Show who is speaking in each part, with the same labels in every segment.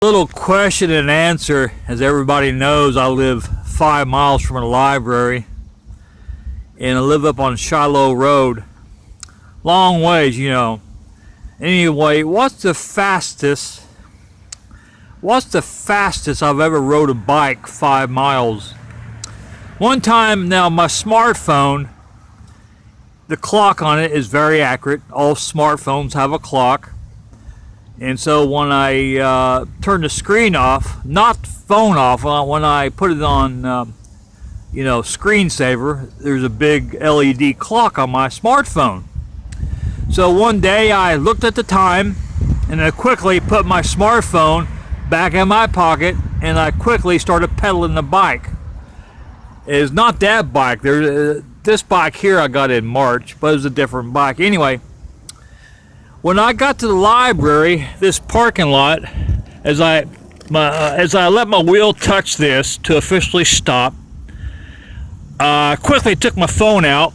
Speaker 1: Little question and answer. As everybody knows, I live 5 miles from a library, and I live up on Shiloh Road. Long ways, you know. Anyway, what's the fastest I've ever rode a bike 5 miles? One time, now my smartphone, the clock on it is very accurate. All smartphones have a clock. And so when I turn the screen off, not phone off, when I put it on, screensaver, there's a big LED clock on my smartphone. So one day I looked at the time, and I quickly put my smartphone back in my pocket, and I quickly started pedaling the bike. It's not that bike. This bike here I got in March, but it was a different bike. Anyway, when I got to the library, this parking lot, as I let my wheel touch this to officially stop, I quickly took my phone out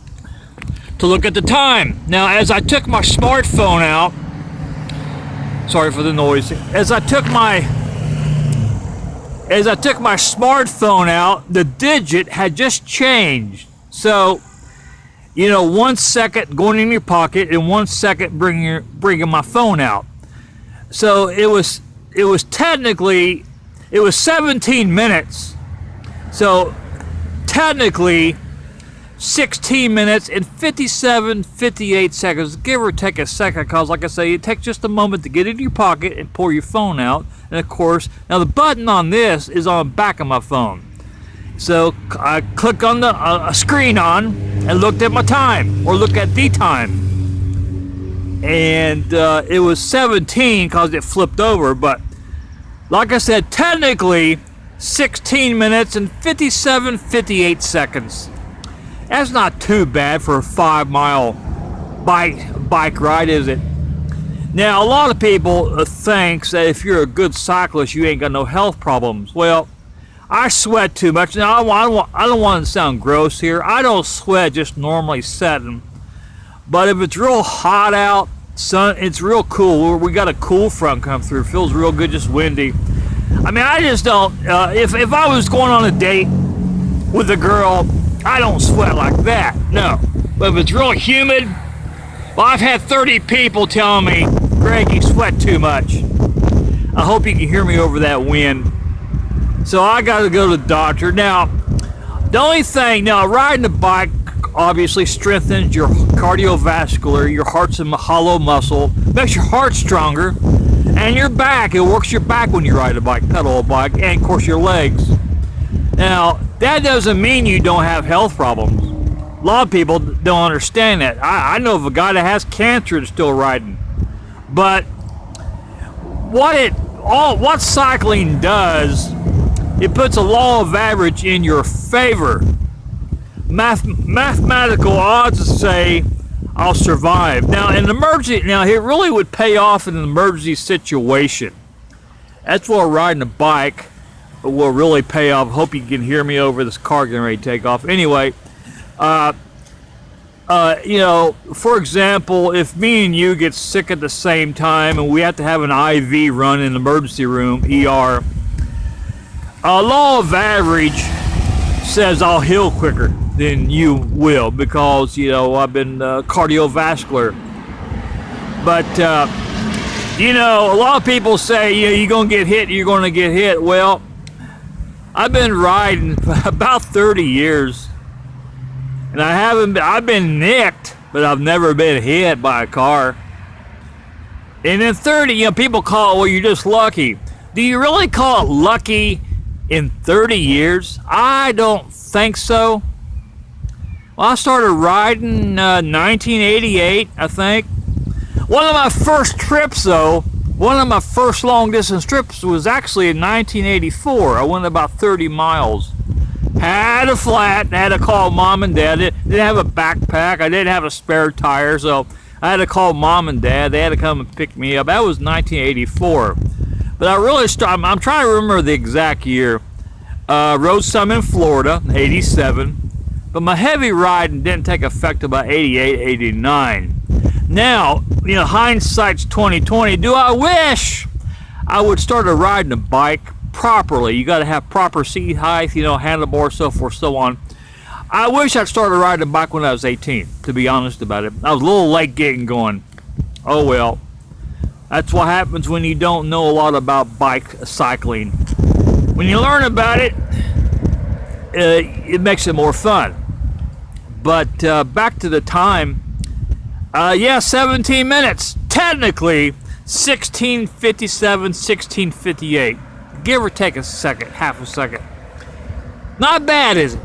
Speaker 1: to look at the time. Now, as I took my smartphone out, sorry for the noise. As I took my smartphone out, the digit had just changed. So, 1 second going in your pocket and 1 second bringing my phone out. So it was 17 minutes. So technically 16 minutes and 58 seconds, give or take a second, because like I say, it takes just a moment to get in your pocket and pull your phone out. And of course, now the button on this is on the back of my phone. So I click on the screen on and looked at my time, or look at the time. And it was 17 because it flipped over. But like I said, technically 16 minutes and 58 seconds. That's not too bad for a 5 mile bike ride, is it? Now, a lot of people think that if you're a good cyclist, you ain't got no health problems. Well, I sweat too much. Now, I don't want to sound gross here. I don't sweat just normally sweating. But if it's real hot out, sun, it's real cool. We got a cool front come through. It feels real good, just windy. I mean, I just don't. If I was going on a date with a girl, I don't sweat like that. No. But if it's real humid, well, I've had 30 people telling me, Greg, you sweat too much. I hope you can hear me over that wind. So I got to go to the doctor. Now, the only thing, riding a bike obviously strengthens your cardiovascular, your heart's a hollow muscle, makes your heart stronger, and your back, it works your back when you ride a bike, pedal a bike, and of course your legs. Now, that doesn't mean you don't have health problems. A lot of people don't understand that. I know of a guy that has cancer that's still riding. But what cycling does, it puts a law of average in your favor. Mathematical odds say I'll survive. Now, it really would pay off in an emergency situation. That's where riding a bike will really pay off. Hope you can hear me over this car getting ready to take off. Anyway, for example, if me and you get sick at the same time and we have to have an IV run in the emergency room, ER, law of average says I'll heal quicker than you will because, I've been cardiovascular. But, a lot of people say, you're going to get hit. Well, I've been riding for about 30 years. And I've been nicked, but I've never been hit by a car. And in 30, people call it, well, you're just lucky. Do you really call it lucky in 30 years? I don't think so. Well, I started riding 1988, I think. One of my first long distance trips was actually in 1984. I went about 30 miles. Had a flat, had to call mom and dad. Didn't have a backpack. I didn't have a spare tire, so I had to call mom and dad. They had to come and pick me up. That was 1984. But I'm trying to remember the exact year. Rode some in Florida, 87. But my heavy riding didn't take effect about 88, 89. Now, hindsight's 2020. Do I wish I would start riding a bike properly. You got to have proper seat height, handlebar, so forth, so on. I wish I'd started riding a bike when I was 18, to be honest about it. I was a little late getting going. Oh well. That's what happens when you don't know a lot about bike cycling. When you learn about it, it makes it more fun. But back to the time, 17 minutes. Technically, 16:57, 16:58. Give or take a second, half a second. Not bad, is it?